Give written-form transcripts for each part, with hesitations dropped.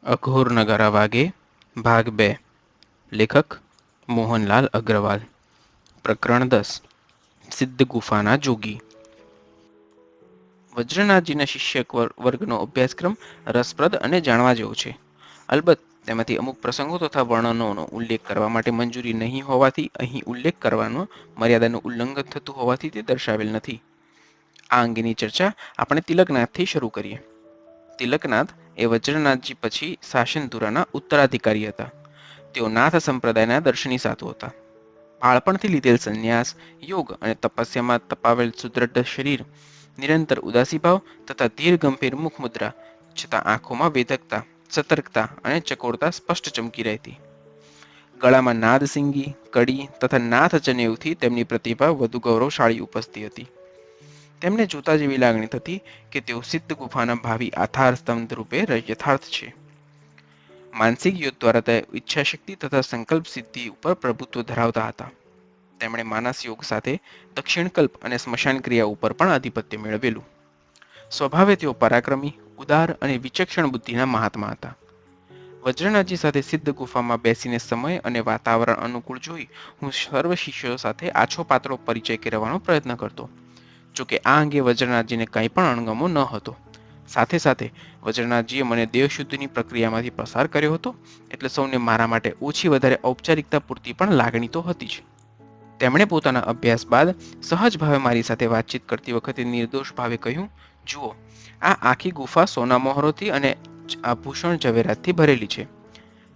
અઘોર નગારા વાગે ભાગ 2 લેખક મોહનલાલ અગ્રવાલ પ્રકરણ 10 સિદ્ધ ગુફાના જોગી વજ્રનાથજીના શિષ્ય વર્ગનો અભ્યાસક્રમ રસપ્રદ અને જાણવા જેવો છે. અલબત્ત તેમાંથી અમુક પ્રસંગો તથા વર્ણનોનો ઉલ્લેખ કરવા માટે મંજૂરી નહીં હોવાથી અહીં ઉલ્લેખ કરવાનો મર્યાદાનું ઉલ્લંઘન થતું હોવાથી તે દર્શાવેલ નથી. આ અંગેની ચર્ચા આપણે તિલકનાથથી શરૂ કરીએ. તિલકનાથ એ વજ્રનાથજી પછી શાસનતુરાના ઉત્તરાધિકારી હતા. તેઓ નાથ સંપ્રદાયના દર્શની સાધુ હતા. બાળપણથી લીધેલ સંન્યાસ, યોગ અને તપસ્યામાં તપાવેલ સુદૃઢ શરીર, નિરંતર ઉદાસીભાવ તથા ધીર ગંભીર મુખમુદ્રા, છતાં આંખોમાં વેધકતા, સતર્કતા અને ચકોરતા સ્પષ્ટ ચમકી રહેતી. ગળામાં નાદસિંગી, કડી તથા નાથ જનેઉથી તેમની પ્રતિભા વધુ ગૌરવશાળી ઉપજતી હતી. તેમને જોતા જેવી લાગણી થતી કે તેઓ સિદ્ધ ગુફાના ભાવિ આધાર સ્તંભ રૂપે યથાર્થ છે. માનસિક યોગ દ્વારા તે ઈચ્છાશક્તિ તથા સંકલ્પ સિદ્ધિ ઉપર પ્રભુત્વ ધરાવતા હતા. તેમણે માનસ યોગ સાથે દક્ષિણકલ્પ અને સ્મશાન ક્રિયા ઉપર પણ આધિપત્ય મેળવેલું. સ્વભાવે તેઓ પરાક્રમી, ઉદાર અને વિચક્ષણ બુદ્ધિના મહાત્મા હતા. વજ્રનાથજી સાથે સિદ્ધ ગુફામાં બેસીને સમય અને વાતાવરણ અનુકૂળ જોઈ હું સર્વ શિષ્યો સાથે આછો પાતળો પરિચય કરવાનો પ્રયત્ન કરતો. જોકે આ અંગે વજ્રનાથજીને કંઈ પણ અણગમો ન હતો. સાથે સાથે વજ્રનાથજીએ મને દેહશુદ્ધિની પ્રક્રિયામાંથી પસાર કર્યો હતો, એટલે સૌને મારા માટે ઓછી વધારે ઔપચારિકતા પૂરતી પણ લાગણી તો હતી જ. તેમણે પોતાના અભ્યાસ બાદ સહજ ભાવે મારી સાથે વાતચીત કરતી વખતે નિર્દોષ ભાવે કહ્યું, જુઓ, આ આખી ગુફા સોના મોહરોથી અને આભૂષણ ઝવેરાતથી ભરેલી છે.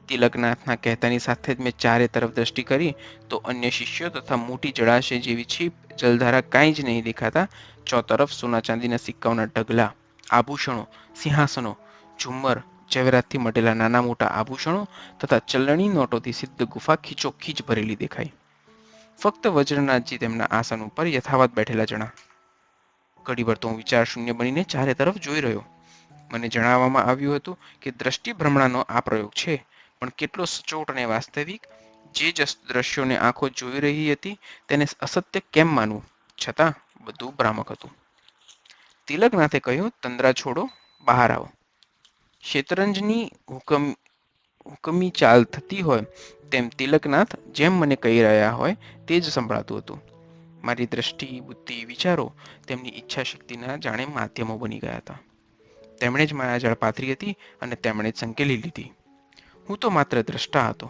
તિલકનાથના કહેતાની સાથે જ મેં ચારે તરફ દ્રષ્ટિ કરી તો અન્ય શિષ્યો તથા મોટી જળાશય જેવી છીપ જલધારા કાંઈ જ નહીં દેખાતા ચોતરફ સોના ચાંદીના સિક્કાઓના ઢગલા, આભૂષણો, સિંહાસનો, ઝુમ્મર, ઝવેરાતથી મટેલા નાના મોટા આભૂષણો તથા ચલણી નોટોથી સિદ્ધ ગુફા ખીચોખીચ ભરેલી દેખાઈ. ફક્ત વજ્રનાથજી તેમના આસન ઉપર યથાવત બેઠેલા જણા. ઘડીભર તો હું વિચાર શૂન્ય બનીને ચારે તરફ જોઈ રહ્યો. મને જણાવવામાં આવ્યું હતું કે દ્રષ્ટિ ભ્રમણાનો આ પ્રયોગ છે, પણ કેટલો સચોટ અને વાસ્તવિક! જે દ્રશ્યોને આંખો જોઈ રહી હતી તેને અસત્ય કેમ માનવું? છતાં બધું ભ્રામક હતું. તિલકનાથે કહ્યું, તંદ્રા છોડો, બહાર આવો. શેતરંજની હુકમી ચાલ થતી હોય તેમ તિલકનાથ જેમ મને કહી રહ્યા હોય તે જ સંભળાતું હતું. મારી દ્રષ્ટિ, બુદ્ધિ, વિચારો તેમની ઈચ્છાશક્તિના જાણે માધ્યમો બની ગયા હતા. તેમણે જ માયાજાળ પાથરી હતી અને તેમણે જ સંકેલી લીધી. હું તો માત્ર દ્રષ્ટા હતો.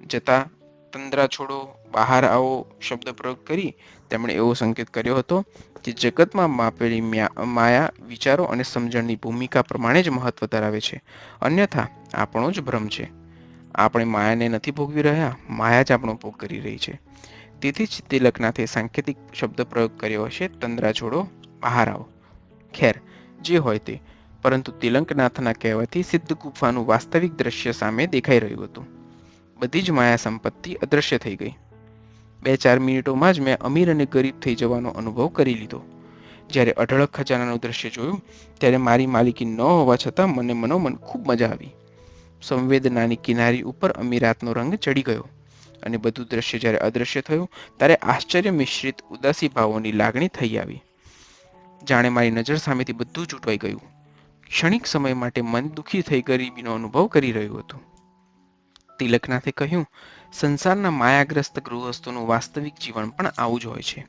જતા તંદ્રા છોડો, બહાર આવો શબ્દ પ્રયોગ કરી તેમણે એવો સંકેત કર્યો હતો જે જગતમાં માપેલી માયા વિચારો અને સમજણની ભૂમિકા પ્રમાણે જ મહત્વ ધરાવે છે. અન્યથા આપણો જ ભ્રમ છે. આપણે માયાને નથી ભોગવી રહ્યા, માયા જ આપણો ભોગ કરી રહી છે. તેથી જ તિલકનાથે સાંકેતિક શબ્દ પ્રયોગ કર્યો હશે, તંદ્રા છોડો, બહાર આવો. ખેર, જે હોય તે, પરંતુ તિલકનાથના કહેવાથી સિદ્ધ ગુફાનું વાસ્તવિક દ્રશ્ય સામે દેખાઈ રહ્યું હતું. બધી જ માયા સંપત્તિ અદૃશ્ય થઈ ગઈ. 2-4 મિનિટોમાં જ મેં અમીર અને ગરીબ થઈ જવાનો અનુભવ કરી લીધો. જ્યારે અઢળક ખજાનાનું દ્રશ્ય જોયું ત્યારે મારી માલિકી ન હોવા છતાં મને મનોમન ખૂબ મજા આવી. સંવેદનાની કિનારી ઉપર અમીરાતનો રંગ ચડી ગયો અને બધું દ્રશ્ય જ્યારે અદૃશ્ય થયું ત્યારે આશ્ચર્ય મિશ્રિત ઉદાસી ભાવોની લાગણી થઈ આવી. જાણે મારી નજર સામેથી બધું છૂટવાઈ ગયું. ક્ષણિક સમય માટે મન દુઃખી થઈ ગરીબીનો અનુભવ કરી રહ્યું હતું. તિલકનાથે કહ્યું, સંસારના માયાગ્રસ્ત ગૃહસ્થોનું વાસ્તવિક જીવન પણ આવું જ હોય છે.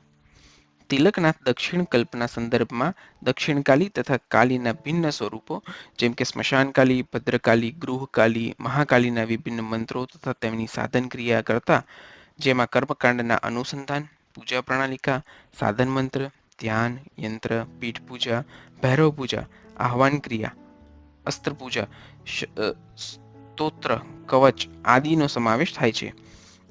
તિલકનાથ દક્ષિણ કલ્પના સંદર્ભમાં દક્ષિણકાલી તથા કાલીના ભિન્ન સ્વરૂપો જેમ કે સ્મશાનકાલી, ભદ્રકાલી, ગૃહકાલી, મહાકાલીના વિભિન્ન મંત્રો તથા તેમની સાધન ક્રિયા કરતા, જેમાં કર્મકાંડના અનુસંધાન, પૂજા પ્રણાલિકા, સાધન મંત્ર, ધ્યાન, યંત્ર, પીઠ પૂજા, ભૈરવ પૂજા, આહ્વાન ક્રિયા, અસ્ત્ર પૂજા, સ્તોત્ર, કવચ આદિનો સમાવેશ થાય છે.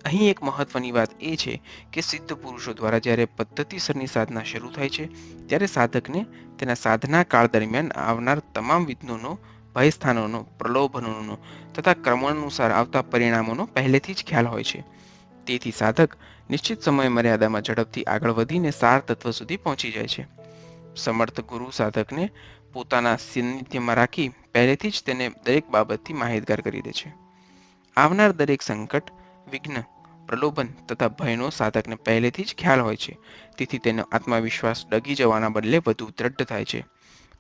અહીં એક મહત્વની વાત એ છે કે સિદ્ધ પુરુષો દ્વારા જ્યારે પદ્ધતિસરની સાધના શરૂ થાય છે ત્યારે સાધકને તેના સાધના કાળ દરમિયાન આવનાર તમામ વિઘ્નોનો, ભયસ્થાનોનો, પ્રલોભનોનો તથા ક્રમાનુસાર આવતા પરિણામોનો પહેલેથી જ ખ્યાલ હોય છે. તેથી સાધક નિશ્ચિત સમય મર્યાદામાં ઝડપથી આગળ વધીને સાર તત્વ સુધી પહોંચી જાય છે. સમર્થ ગુરુ સાધકને પોતાના સાનિધ્યમાં રાખી પહેલેથી જ તેને દરેક બાબતથી માહિતગાર કરી દે છે. આવનાર દરેક સંકટ, વિઘ્ન, પ્રલોભન તથા ભયનો સાધકને પહેલેથી જ ખ્યાલ હોય છે. તેથી તેનો આત્મવિશ્વાસ ડગી જવાના બદલે વધુ દ્રઢ થાય છે.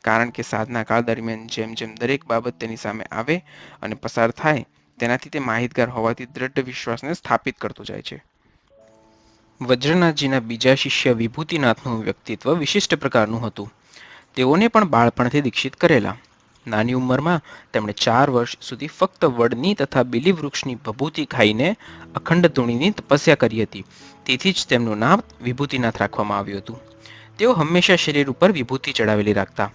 કારણ કે સાધના કાળ દરમિયાન જેમ જેમ દરેક બાબત તેની સામે આવે અને પસાર થાય તેનાથી તે માહિતગાર હોવાથી દ્રઢ વિશ્વાસને સ્થાપિત કરતો જાય છે. વજ્રનાથજીના બીજા શિષ્ય વિભૂતિનાથનું વ્યક્તિત્વ વિશિષ્ટ પ્રકારનું હતું. તેઓને પણ બાળપણથી દીક્ષિત કરેલા. નાની ઉંમરમાં તેમણે 4 વર્ષ સુધી ફક્ત વડની તથા બીલી વૃક્ષની ભભૂતિ ખાઈને અખંડ ધૂણીની તપસ્યા કરી હતી. તેથી જ તેમનું નામ વિભૂતિનાથ રાખવામાં આવ્યું હતું. તેઓ હંમેશા શરીર ઉપર વિભૂતિ ચડાવેલી રાખતા.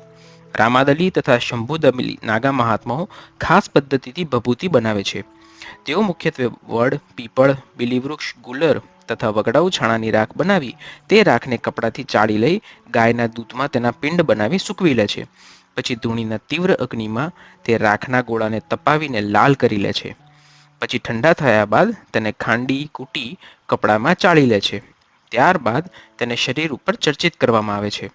રામાદલી તથા શંભુદલી નાગા મહાત્માઓ ખાસ પદ્ધતિથી ભભૂતિ બનાવે છે. તેઓ મુખ્યત્વે વડ, પીપળ, બીલીવૃક્ષ, ગુલર તથા વગડાઉ છાણાની રાખ બનાવી તે રાખને કપડાથી ચાળી લઈ ગાયના દૂધમાં તેના પિંડ બનાવી સૂકવી લે છે. પછી ધૂણીના તીવ્ર અગ્નિમાં તે રાખના ગોળાને તપાવીને લાલ કરી લે છે. પછી ઠંડા થયા બાદ તેને ખાંડી કૂટી કપડામાં ચાળી લે છે. ત્યારબાદ તેને શરીર ઉપર ચર્ચિત કરવામાં આવે છે.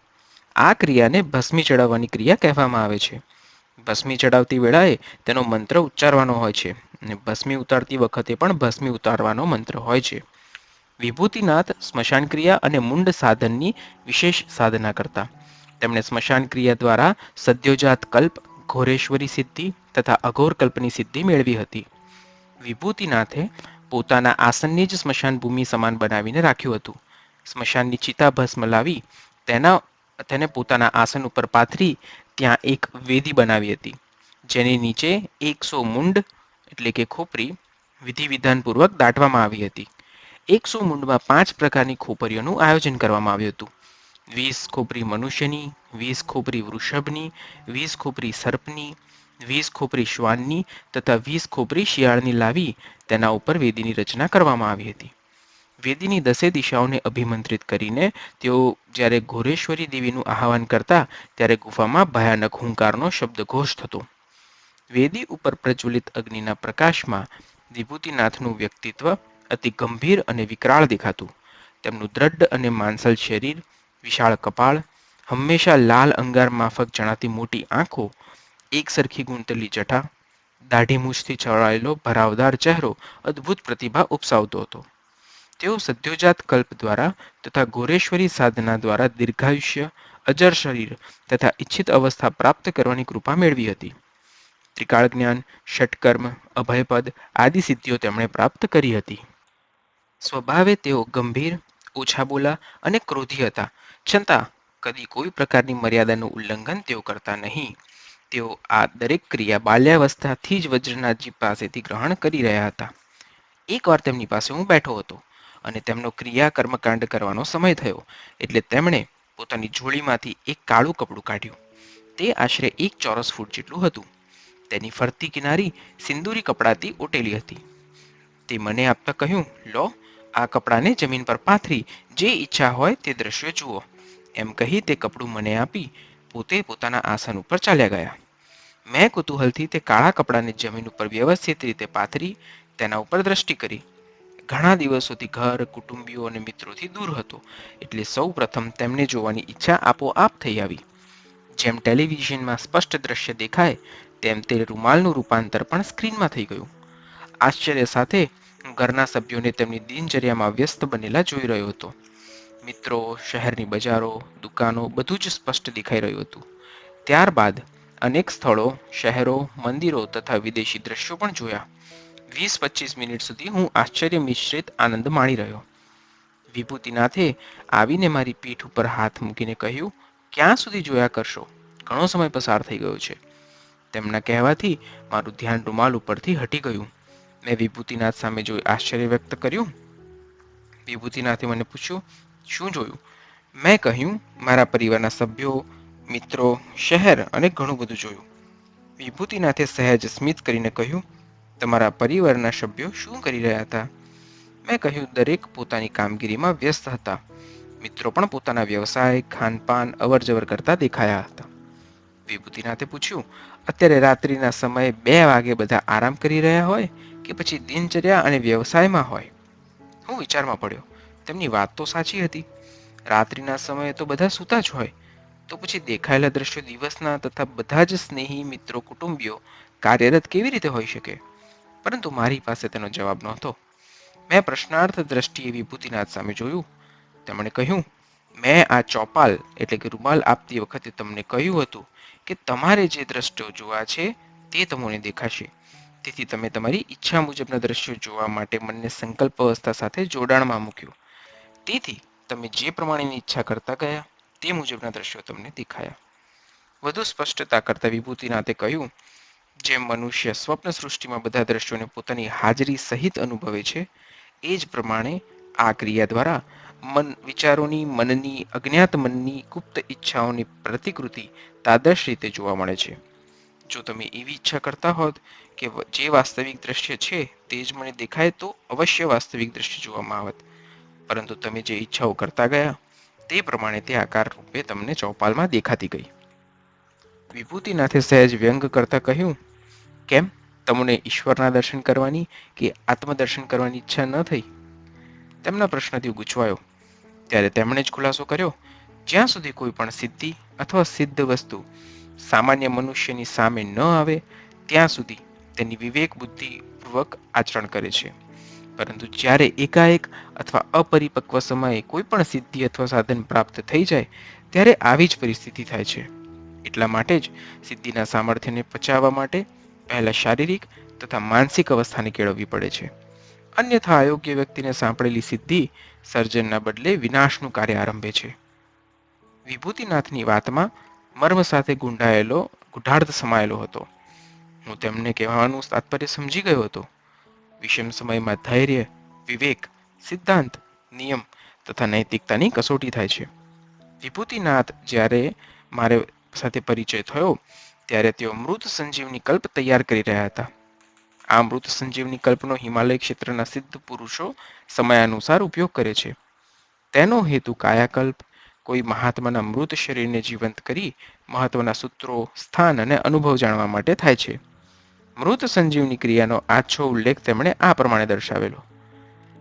આ ક્રિયાને ભસ્મી ચડાવવાની ક્રિયા કહેવામાં આવે છે. ભસ્મી ચડાવતી વેળાએ તેનો મંત્ર ઉચ્ચારવાનો હોય છે અને ભસ્મી ઉતારતી વખતે પણ ભસ્મી ઉતારવાનો મંત્ર હોય છે. વિભૂતિનાથ સ્મશાન ક્રિયા અને મુંડ સાધનની વિશેષ સાધના કરતા. તેમણે સ્મશાન ક્રિયા દ્વારા સદ્યોજાત કલ્પ, ઘોરેશ્વરી સિદ્ધિ તથા અઘોર કલ્પની સિદ્ધિ મેળવી હતી. વિભૂતિનાથે પોતાના આસનની જ સ્મશાન ભૂમિ સમાન બનાવીને રાખ્યું હતું. સ્મશાનની ચિતા ભસ્મ લાવી તેને પોતાના આસન ઉપર પાથરી ત્યાં એક વેદી બનાવી હતી, જેની નીચે 100 મુંડ એટલે કે ખોપરી વિધિ વિધાનપૂર્વક દાટવામાં આવી હતી. 100 મુંડમાં 5 પ્રકારની ખોપરીઓનું આયોજન કરવામાં આવ્યું હતું. 20 ખોપરી મનુષ્યની, 20 ખોપરી વૃષભની, 20 ખોપરી સર્પની, 20 ખોપરી શ્વાનની તથા 20 ખોપરી શિયાળની લાવી તેના ઉપર વેદીની રચના કરવામાં આવી હતી. વેદીની 10 દિશાઓને અભિમંત્રિત કરીને તેઓ જ્યારે ઘોરેશ્વરી દેવીનું આહવાન કરતા ત્યારે ગુફામાં ભયાનક હુંકારનો શબ્દઘોષ થતો. વેદી ઉપર પ્રજ્વલિત અગ્નિના પ્રકાશમાં વિભૂતિનાથનું વ્યક્તિત્વ અતિ ગંભીર અને વિકરાળ દેખાતું. તેમનું દ્રઢ અને માંસલ શરીર, વિશાળ કપાળ, હંમેશા લાલ અંગાર માફક જણાતી મોટી આંખો, એક સરખી ગૂંથેલી જટા, દાઢી મૂછથી છવાયેલો ભરાવદાર ચહેરો અદ્ભુત પ્રતિભા ઉપસાવતો હતો. તેઓ સદ્યોજાત કલ્પ દ્વારા તથા ઘોરેશ્વરી સાધના દ્વારા દીર્ઘાયુષ્ય, અજર શરીર તથા ઇચ્છિત અવસ્થા પ્રાપ્ત કરવાની કૃપા મેળવી હતી. ત્રિકાળ જ્ઞાન, ષટકર્મ, અભયપદ આદિ સિદ્ધિઓ તેમણે પ્રાપ્ત કરી હતી. સ્વભાવે તેઓ ગંભીર, ઓછા બોલા અને ક્રોધી હતા, છતાં કદી કોઈ પ્રકારની મર્યાદાનું ઉલ્લંઘન તેઓ કરતા નહીં. તેઓ આ દરેક ક્રિયા બાલ્યાવસ્થાથી જ વજ્રનાથજી પાસેથી ગ્રહણ કરી રહ્યા હતા. એકવાર તેમની પાસે હું બેઠો હતો અને તેમનો ક્રિયા કર્મકાંડ કરવાનો સમય થયો એટલે તેમણે પોતાની ઝોળીમાંથી એક કાળું કપડું કાઢ્યું. તે આશરે 1 ચોરસ ફૂટ જેટલું હતું. તેની ફરતી કિનારી સિંદૂરી કપડાથી ઓટેલી હતી. તે મને આપતા કહ્યું, લો, આ કપડાને જમીન પર પાથરી જે ઈચ્છા હોય તે દ્રશ્ય જુઓ. એમ કહી તે કપડું મને આપી પોતે પોતાના આસન ઉપર ચાલ્યા ગયા. મેં કુતૂહલથી તે કાળા કપડાને જમીન ઉપર વ્યવસ્થિત રીતે પાથરી તેના ઉપર દ્રષ્ટિ કરી. ઘણા દિવસોથી ઘર, કુટુંબીઓ અને મિત્રોથી દૂર હતો એટલે સૌ પ્રથમ તેમને જોવાની ઈચ્છા આપોઆપ થઈ આવી. જેમ ટેલિવિઝનમાં સ્પષ્ટ દ્રશ્ય દેખાય તેમ તે રૂમાલનું રૂપાંતર પણ સ્ક્રીનમાં થઈ ગયું. આશ્ચર્ય સાથે હું ઘરના સભ્યોને તેમની દિનચર્યામાં વ્યસ્ત બનેલા જોઈ રહ્યો હતો. મિત્રો, શહેરની બજારો, દુકાનો બધું જ સ્પષ્ટ દેખાઈ રહ્યું હતું. ત્યારબાદ અનેક સ્થળો, શહેરો, મંદિરો તથા વિદેશી દ્રશ્યો પણ જોયા. 20-25 મિનિટ સુધી હું આશ્ચર્ય મિશ્રિત આનંદ માણી રહ્યો. વિભૂતિનાથે આવીને મારી પીઠ ઉપર હાથ મૂકીને કહ્યું, ક્યાં સુધી જોયા કરશો? ઘણો સમય પસાર થઈ ગયો છે. તેમના કહેવાથી મારું ધ્યાન રૂમાલ ઉપરથી હટી ગયું. મેં વિભૂતિનાથ સામે જોઈ આશ્ચર્ય વ્યક્ત કર્યું. વિભૂતિનાથે મને પૂછ્યું, શું જોયું? મેં કહ્યું, મારા પરિવારના સભ્યો, મિત્રો, શહેર અને ઘણું બધું જોયું. વિભૂતિનાથે સહેજ સ્મિત કરીને કહ્યું, તમારા પરિવારના સભ્યો શું કરી રહ્યા હતા? મેં કહ્યું, દરેક પોતાની કામગીરીમાં વ્યસ્ત હતા. મિત્રો પણ પોતાના વ્યવસાય, ખાનપાન, અવરજવર કરતા દેખાયા હતા. વિભૂતિનાથે પૂછ્યું, અત્યારે રાત્રિના સમયે 2 વાગે બધા આરામ કરી રહ્યા હોય કે પછી દિનચર્યા અને વ્યવસાયમાં હોય? હું વિચારમાં પડ્યો. તેમની વાત તો સાચી હતી. રાત્રિના સમયે તો બધા સૂતા જ હોય. તો પછી દેખાયેલા દ્રશ્યો દિવસના તથા બધા જ સ્નેહી મિત્રો, કુટુંબીઓ કાર્યરત કેવી રીતે હોઈ શકે? પરંતુ મારી પાસે તેનો જવાબ નહોતો. મેં પ્રશ્નાર્થ દ્રષ્ટિએ વિભૂતિનાથ સામે જોયું. તેમણે કહ્યું, મેં આ ચોપાલ એટલે કે રૂમાલ આપતી વખતે તમને કહ્યું હતું કે તમારે જે દ્રશ્યો જોવા છે તે તમને દેખાશે. તેથી તમે તમારી ઈચ્છા મુજબના દ્રશ્યો જોવા માટે મનને સંકલ્પ અવસ્થા સાથે જોડાણમાં મૂક્યું. તેથી તમે જે પ્રમાણેની ઈચ્છા કરતા ગયા તે મુજબના દ્રશ્યો તમને દેખાયા. વધુ સ્પષ્ટતા કરતા વિભૂતિનાથે કહ્યું, જેમ મનુષ્ય સ્વપ્ન સૃષ્ટિમાં બધા દ્રશ્યોને પોતાની હાજરી સહિત અનુભવે છે, એ જ પ્રમાણે આ ક્રિયા દ્વારા વિચારોની, મનની, અજ્ઞાત મનની ગુપ્ત ઈચ્છાઓની પ્રતિકૃતિ તાદર્શ રીતે જોવા મળે છે. જો તમે એવી ઈચ્છા કરતા હોત કે જે વાસ્તવિક દ્રશ્ય છે તે જ મને દેખાય તો અવશ્ય વાસ્તવિક દ્રશ્ય જોવામાં આવત. પરંતુ તમે જે ઈચ્છાઓ કરતા ગયા તે પ્રમાણે તે આકાર રૂપે તમને ચોપાલમાં દેખાતી ગઈ. વિભૂતિનાથે સહેજ વ્યંગ કરતા કહ્યું, કેમ તમને ઈશ્વરના દર્શન કરવાની કે આત્મદર્શન કરવાની ઈચ્છા ન થઈ? તેમના પ્રશ્નથી ગૂંચવાયો ત્યારે તેમણે જ ખુલાસો કર્યો, જ્યાં સુધી કોઈ પણ સિદ્ધિ અથવા સિદ્ધ વસ્તુ સામાન્ય મનુષ્યની સામે ન આવે ત્યાં સુધી તેની વિવેક બુદ્ધિપૂર્વક આચરણ કરે છે. પરંતુ જ્યારે એકાએક અથવા અપરિપક્વ સમયે કોઈ પણ સિદ્ધિ અથવા સાધન પ્રાપ્ત થઈ જાય ત્યારે આવી જ પરિસ્થિતિ થાય છે. એટલા માટે જ સિદ્ધિના સામર્થ્યને પચાવવા માટે પહેલા શારીરિક તથા માનસિક અવસ્થાને કેળવવી પડે છે. અન્યથા અયોગ્ય વ્યક્તિને સાંપડેલી સિદ્ધિ સર્જનના બદલે વિનાશનું કાર્ય આરંભે છે. વિભૂતિનાથની વાતમાં મર્મ સાથે ગૂઢાર્થ સમાયેલો હતો. હું તેમને કહેવાનું તાત્પર્ય સમજી ગયો હતો. વિષમ સમયમાં ધૈર્ય, વિવેક, સિદ્ધાંત, નિયમ તથા નૈતિકતાની કસોટી થાય છે. વિભૂતિનાથ જ્યારે મારે સાથે પરિચય થયો ત્યારે તેઓ મૃત સંજીવની કલ્પ તૈયાર કરી રહ્યા હતા. આ મૃત સંજીવની કલ્પનો હિમાલય ક્ષેત્રના સિદ્ધ પુરુષો સમયાનુસાર ઉપયોગ કરે છે. તેનો હેતુ કાયાકલ્પ, કોઈ મહાત્માના મૃત શરીરને જીવંત કરી મહત્વના સૂત્રો, સ્થાન અને અનુભવ જાણવા માટે થાય છે. મૃત સંજીવની ક્રિયાનો આછો ઉલ્લેખ તેમણે આ પ્રમાણે દર્શાવેલો.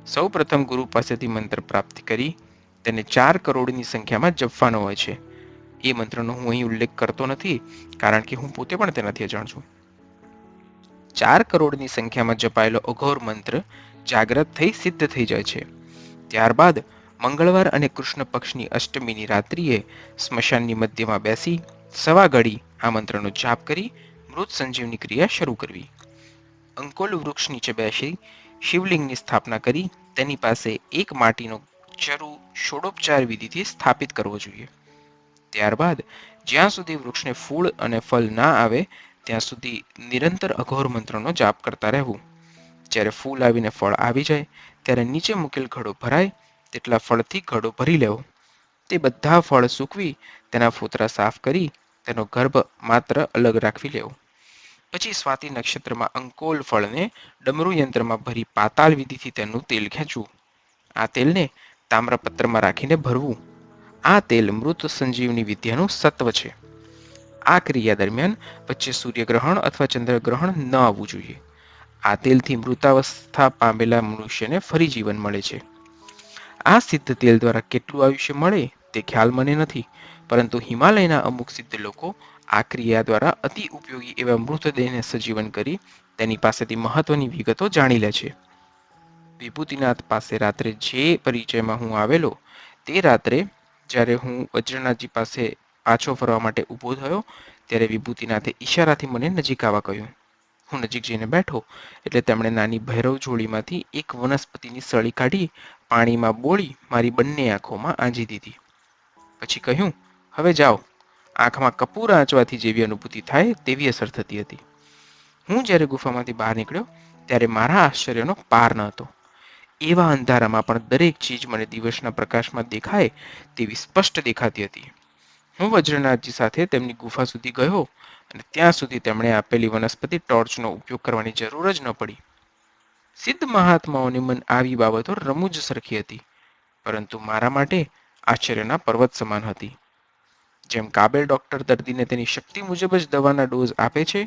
સૌ પ્રથમ ગુરુ પાસેથી મંત્ર પ્રાપ્ત કરી તેને 4 કરોડની સંખ્યામાં જપવાનો હોય છે. એ મંત્રનો હું અહીં ઉલ્લેખ કરતો નથી કારણ કે હું પોતે પણ તેનાથી અજાણ છું. 4 કરોડની સંખ્યામાં જપાયેલો અઘોર મંત્ર જાગ્રત થઈ સિદ્ધ થઈ જાય છે. ત્યારબાદ મંગળવાર અને કૃષ્ણ પક્ષની અષ્ટમીની રાત્રિએ સ્મશાનની મધ્યમાં બેસી સવા ઘડી આ મંત્રનો જાપ કરી મૃત સંજીવની ક્રિયા શરૂ કરવી. અંકોલ વૃક્ષ નીચે બેસી શિવલિંગની સ્થાપના કરી તેની પાસે એક માટીનો ચરુ ષોડોપચાર વિધિથી સ્થાપિત કરવો જોઈએ. ત્યારબાદ જ્યાં સુધી વૃક્ષને ફૂલ અને ફળ ના આવે ત્યાં સુધી નિરંતર અઘોર મંત્રનો જાપ કરતા રહેવું. જ્યારે ફૂલ આવીને ફળ આવી જાય ત્યારે નીચે મૂકેલ ઘડો ભરાય તેટલા ફળથી ઘડો ભરી લેવો. તે બધા ફળ સૂકવી તેના ફોતરા સાફ કરી તેનો ગર્ભ માત્ર અલગ રાખવી લેવો. પછી સ્વાતિ નક્ષત્રમાં અંકોલ ફળને ડમરુ યંત્રમાં ભરી પાતાળ વિધિથી તેનું તેલ ખેંચવું. આ તેલને તામ્રપત્રમાં રાખીને ભરવું. આ તેલ મૃત સંજીવની વિદ્યાનું સત્વ છે. આ ક્રિયા દરમિયાન વચ્ચે સૂર્યગ્રહણ અથવા ચંદ્રગ્રહણ ન આવવું જોઈએ. આ તેલથી મૃતાવસ્થા પામેલા મનુષ્યને ફરી જીવન મળે છે. આ સિદ્ધ તેલ દ્વારા કેટલું આયુષ્ય મળે તે ખ્યાલ મને નથી, પરંતુ હિમાલયના અમુક સિદ્ધ લોકો આ ક્રિયા દ્વારા અતિ ઉપયોગી એવા મૃતદેહને સજીવન કરી તેની પાસેથી મહત્વની વિગતો જાણી લે છે. વિભૂતિનાથ પાસે રાત્રે જે પરિચયમાં હું આવેલો તે રાત્રે જ્યારે હું વજ્રનાથજી પાસે પાછો ફરવા માટે ઊભો થયો ત્યારે વિભૂતિનાથે ઈશારાથી મને નજીક આવવા કહ્યું. હું નજીક જઈને બેઠો એટલે તેમણે નાની ભૈરવ જોડીમાંથી એક વનસ્પતિની સળી કાઢી પાણીમાં બોળી મારી બંને આંખોમાં આંજી દીધી. પછી કહ્યું, હવે જાઓ. આંખમાં કપૂર આંચવાથી જેવી અનુભૂતિ થાય તેવી અસર થતી હતી. હું જ્યારે ગુફામાંથી બહાર નીકળ્યો ત્યારે મારા આશ્ચર્યનો પાર ન હતો. એવા અંધારામાં પણ દરેક ચીજ મને દિવસના પ્રકાશમાં દેખાય તેવી સ્પષ્ટ દેખાતી હતી. હું વજ્રનાથજી સાથે તેમની ગુફા સુધી ગયો અને ત્યાં સુધી તેમણે આપેલી વનસ્પતિ ટોર્ચનો ઉપયોગ કરવાની જરૂર જ ન પડી. સિદ્ધ મહાત્માઓને મન આવી બાબતો રમૂજ સરખી હતી, પરંતુ મારા માટે આશ્ચર્યના પર્વત સમાન હતી. જેમ કાબેલ ડોક્ટર દર્દીને તેની શક્તિ મુજબ જ દવાના ડોઝ આપે છે,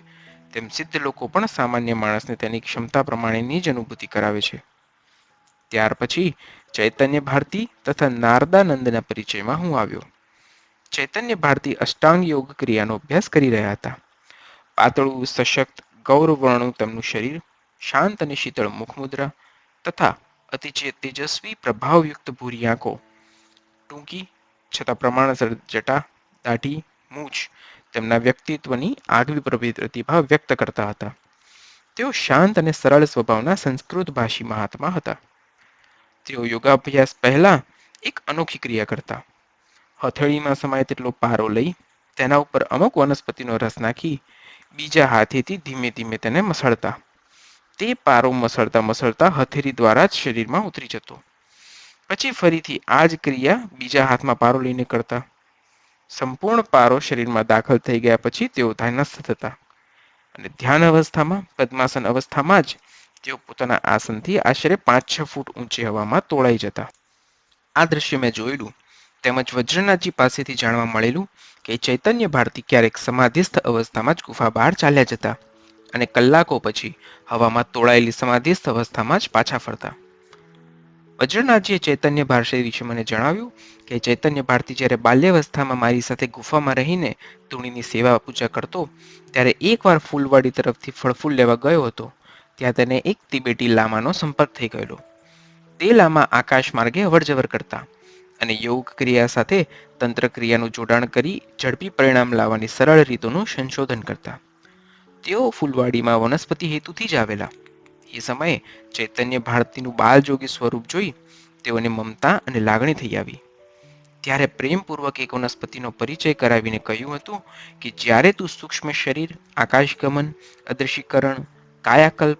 તેમ સિદ્ધ લોકો પણ સામાન્ય માણસને તેની ક્ષમતા પ્રમાણેની જ અનુભૂતિ કરાવે છે. ત્યાર પછી ચૈતન્ય ભારતી તથા નારદાનંદના પરિચયમાં હું આવ્યો. ચૈતન્ય ભારતી અષ્ટાંગ યોગ ક્રિયાનો અભ્યાસ કરી રહ્યા હતા. પાતળું, સશક્ત, ગૌરવર્ણું તેમનું શરીર, શાંત અને શીતળ મુખમુદ્રા તથા અતિ તેજસ્વી પ્રભાવયુક્ત ભૂરી આંખો, ટૂંકી છતાં પ્રમાણસર જટા, દાઢી, મૂછ તેમના વ્યક્તિત્વની આગવી પ્રતિભા વ્યક્ત કરતા હતા. તેઓ શાંત અને સરળ સ્વભાવના સંસ્કૃત ભાષી મહાત્મા હતા. તેઓ યોગાભ્યાસ પહેલા એક અનોખી ક્રિયા કરતા. હથેળીમાં સમાય તેટલો પારો લઈ તેના ઉપર અમુક વનસ્પતિનો રસ નાખી બીજા હાથેથી ધીમે ધીમે તેને મસળતા. તે પારો મસળતા મસળતા હથેળી દ્વારા જ શરીરમાં ઉતરી જતો. પછી ફરીથી આ જ ક્રિયા બીજા હાથમાં પારો લઈને કરતા. સંપૂર્ણ પારો શરીરમાં દાખલ થઈ ગયા પછી તેઓ ધ્યાનસ્થ થતા અને ધ્યાન અવસ્થામાં પદ્માસન અવસ્થામાં જ તેઓ પોતાના આસનથી આશરે 5-6 ફૂટ ઊંચી હવામાં તોળાઈ જતા. આ દ્રશ્ય મેં જોયેલું તેમજ વજ્રનાથજી પાસેથી જાણવા મળેલું કે ચૈતન્ય ભારતી ક્યારેક સમાધિસ્થ અવસ્થામાં જ ગુફા બહાર ચાલ્યા જતા અને કલાકો પછી હવામાં તોળાયેલી સમાધિસ્થ અવસ્થામાં જ પાછા ફરતા. વજ્રનાથજીએ ચૈતન્ય ભારતી વિશે મને જણાવ્યું કે ચૈતન્ય ભારતી જ્યારે બાલ્યાવસ્થામાં મારી સાથે ગુફામાં રહીને ધૂણીની સેવા પૂજા કરતો ત્યારે એકવાર ફૂલવાડી તરફથી ફળફૂલ લેવા ગયો હતો. ત્યાં તેને એક તિબેટી લામાનો સંપર્ક થઈ ગયેલો. તે લામા આકાશ માર્ગે અવરજવર કરતા અને યોગ ક્રિયા સાથે તંત્ર ક્રિયાનું જોડાણ કરી ઝડપી પરિણામ લાવવાની સરળ રીતોનું સંશોધન કરતા. તેઓ ફૂલવાડીમાં વનસ્પતિ હેતુથી જ આવેલા. એ સમયે ચૈતન્ય ભારતીનું બાલજોગી સ્વરૂપ જોઈ તેઓને મમતા અને લાગણી થઈ આવી. ત્યારે પ્રેમપૂર્વક એક વનસ્પતિનો પરિચય કરાવીને કહ્યું હતું કે જ્યારે તું સૂક્ષ્મ શરીર, આકાશગમન, અદૃશ્યકરણ, કાયાકલ્પ,